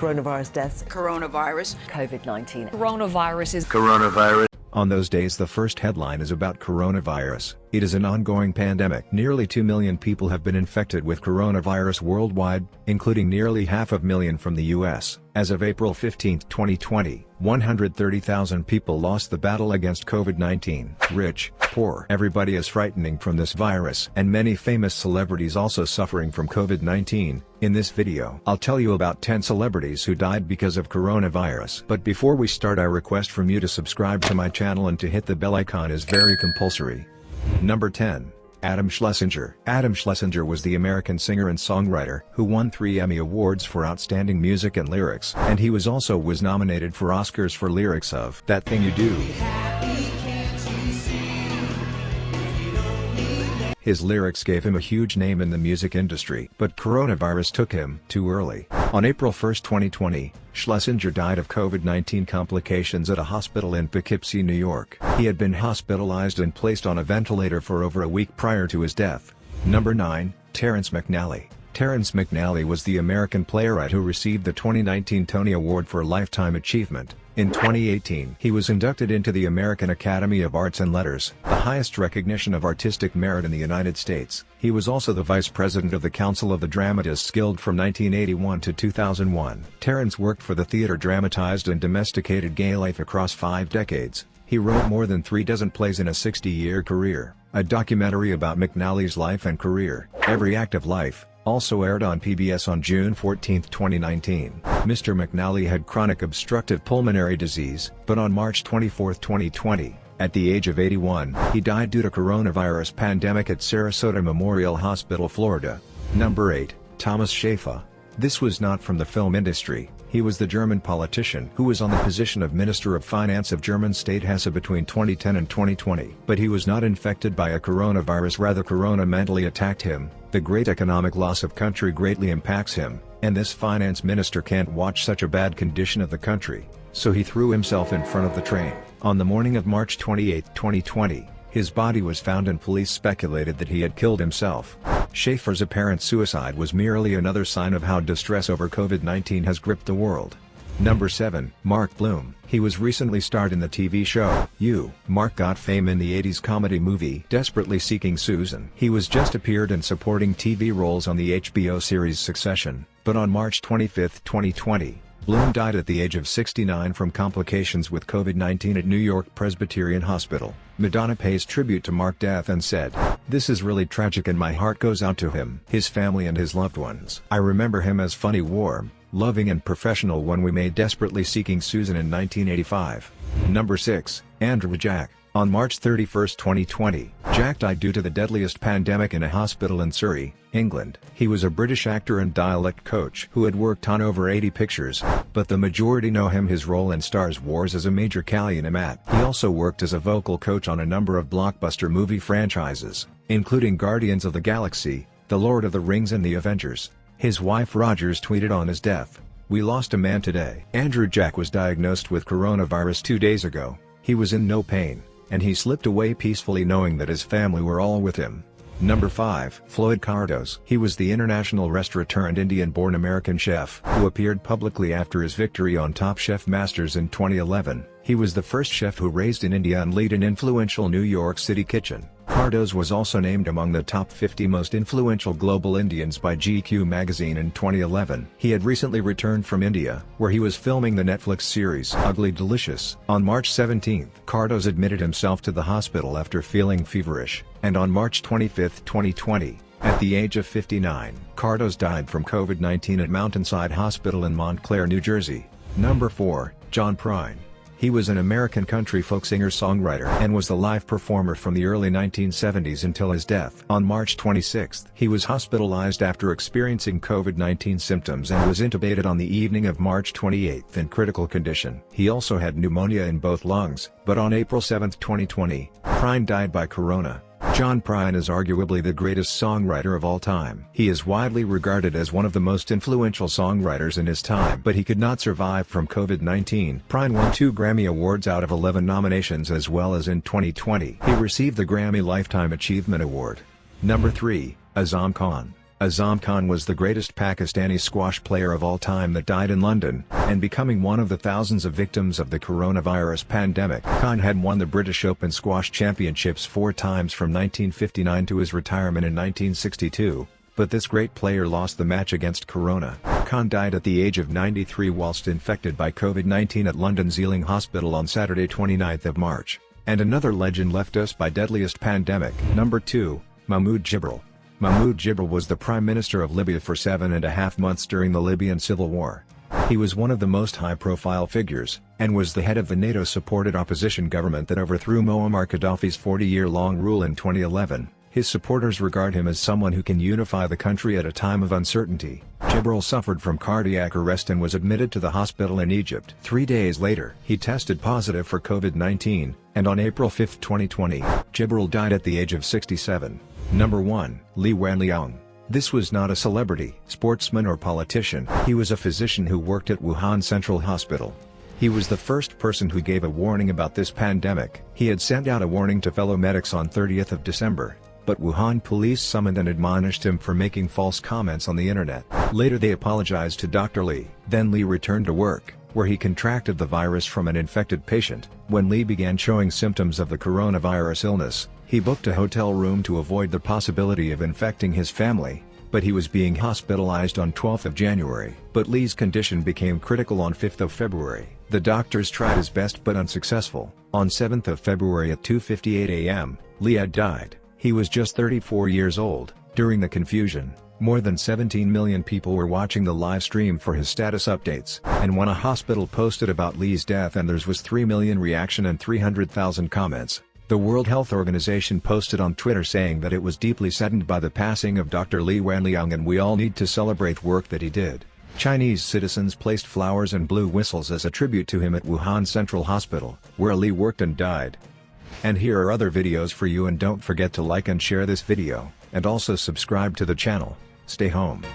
Coronavirus deaths. Coronavirus. COVID-19. Coronavirus is Coronavirus. On those days, the first headline is about coronavirus. It is an ongoing pandemic. Nearly 2 million people have been infected with coronavirus worldwide, including nearly 500,000 from the US. As of April 15, 2020, 130,000 people lost the battle against COVID-19. Rich, poor, everybody is frightening from this virus, and many famous celebrities also suffering from COVID-19. In this video, I'll tell you about 10 celebrities who died because of coronavirus. But before we start, I request from you to subscribe to my channel and to hit the bell icon is very compulsory. Number 10. Adam Schlesinger. Adam Schlesinger was the American singer and songwriter who won 3 Emmy Awards for Outstanding Music and Lyrics, and he was nominated for Oscars for lyrics of That Thing You Do. His lyrics gave him a huge name in the music industry, but coronavirus took him too early. On April 1, 2020, Schlesinger died of COVID-19 complications at a hospital in Poughkeepsie, New York. He had been hospitalized and placed on a ventilator for over a week prior to his death. Number 9. Terrence McNally. Terrence McNally was the American playwright who received the 2019 Tony Award for Lifetime Achievement. In 2018, he was inducted into the American Academy of Arts and Letters, the highest recognition of artistic merit in the United States. He was also the vice president of the Council of the Dramatists Guild from 1981 to 2001. Terrence worked for the theater, dramatized and domesticated gay life across 5 decades. He wrote more than 3 dozen plays in a 60-year career. A documentary about McNally's life and career, Every Act of Life, also aired on PBS on June 14, 2019. Mr. McNally had chronic obstructive pulmonary disease, but on March 24, 2020, at the age of 81, he died due to coronavirus pandemic at Sarasota Memorial Hospital, Florida. Number 8. Thomas Schaeffer. This was not from the film industry. He was the German politician who was on the position of Minister of Finance of German state Hesse between 2010 and 2020. But he was not infected by a coronavirus, rather corona mentally attacked him. The great economic loss of country greatly impacts him, and this finance minister can't watch such a bad condition of the country, so he threw himself in front of the train. On the morning of March 28, 2020, his body was found and police speculated that he had killed himself. Schaeffer's apparent suicide was merely another sign of how distress over COVID-19 has gripped the world. Number 7. Mark Blum. He was recently starred in the TV show You. Mark got fame in the 80s comedy movie Desperately Seeking Susan. He was just appeared in supporting TV roles on the HBO series Succession, but on March 25, 2020, Blum died at the age of 69 from complications with COVID-19 at New York Presbyterian Hospital. Madonna pays tribute to Mark's death and said, "This is really tragic and my heart goes out to him, his family and his loved ones. I remember him as funny, warm, loving and professional when we made Desperately Seeking Susan in 1985. Number 6. Andrew Jack. On March 31, 2020, Jack died due to the deadliest pandemic in a hospital in Surrey, England. He was a British actor and dialect coach who had worked on over 80 pictures, but the majority know him his role in Star Wars as a Major Calumet. He also worked as a vocal coach on a number of blockbuster movie franchises, including Guardians of the Galaxy, The Lord of the Rings and The Avengers. His wife Rogers tweeted on his death, "We lost a man today." Andrew Jack was diagnosed with coronavirus 2 days ago. He was in no pain, and he slipped away peacefully knowing that his family were all with him. Number 5. Floyd Cardos. He was the international restaurateur and Indian-born American chef who appeared publicly after his victory on Top Chef Masters in 2011. He was the first chef who raised in India and lead an influential New York City kitchen. Cardos was also named among the top 50 most influential global Indians by GQ magazine in 2011. He had recently returned from India, where he was filming the Netflix series Ugly Delicious. On March 17, Cardos admitted himself to the hospital after feeling feverish, and on March 25, 2020, at the age of 59, Cardos died from COVID-19 at Mountainside Hospital in Montclair, New Jersey. Number 4. John Prine. He was an American country folk singer-songwriter and was the live performer from the early 1970s until his death. On March 26, he was hospitalized after experiencing COVID-19 symptoms and was intubated on the evening of March 28 in critical condition. He also had pneumonia in both lungs, but on April 7, 2020, Prine died by corona. John Prine is arguably the greatest songwriter of all time. He is widely regarded as one of the most influential songwriters in his time, but he could not survive from COVID-19. Prine won 2 Grammy Awards out of 11 nominations, as well as in 2020, he received the Grammy Lifetime Achievement Award. Number 3. Azam Khan. Azam Khan was the greatest Pakistani squash player of all time that died in London, and becoming one of the thousands of victims of the coronavirus pandemic. Khan had won the British Open Squash Championships 4 times from 1959 to his retirement in 1962, but this great player lost the match against Corona. Khan died at the age of 93 whilst infected by COVID-19 at London's Ealing Hospital on Saturday 29th of March. And another legend left us by deadliest pandemic. Number 2, Mahmoud Jibril. Mahmoud Jibril was the Prime Minister of Libya for 7.5 months during the Libyan civil war. He was one of the most high-profile figures, and was the head of the NATO-supported opposition government that overthrew Muammar Gaddafi's 40-year-long rule in 2011. His supporters regard him as someone who can unify the country at a time of uncertainty. Jibril suffered from cardiac arrest and was admitted to the hospital in Egypt. 3 days later, he tested positive for COVID-19, and on April 5, 2020, Jibril died at the age of 67. Number 1, Wenyun. This was not a celebrity, sportsman or politician. He was a physician who worked at Wuhan Central Hospital. He was the first person who gave a warning about this pandemic. He had sent out a warning to fellow medics on 30th of December. But Wuhan police summoned and admonished him for making false comments on the internet. Later they apologized to Dr. Li. Then Li returned to work, where he contracted the virus from an infected patient. When Li began showing symptoms of the coronavirus illness, he booked a hotel room to avoid the possibility of infecting his family, but he was being hospitalized on 12th of January. But Li's condition became critical on 5th of February. The doctors tried his best but unsuccessful. On 7th of February at 2:58 a.m., Li had died. He was just 34 years old. During the confusion, more than 17 million people were watching the live stream for his status updates. And when a hospital posted about Li's death and theirs was 3 million reaction and 300,000 comments, the World Health Organization posted on Twitter saying that it was deeply saddened by the passing of Dr. Li Wenyun and we all need to celebrate work that he did. Chinese citizens placed flowers and blew whistles as a tribute to him at Wuhan Central Hospital, where Li worked and died. And here are other videos for you, and don't forget to like and share this video, and also subscribe to the channel. Stay home.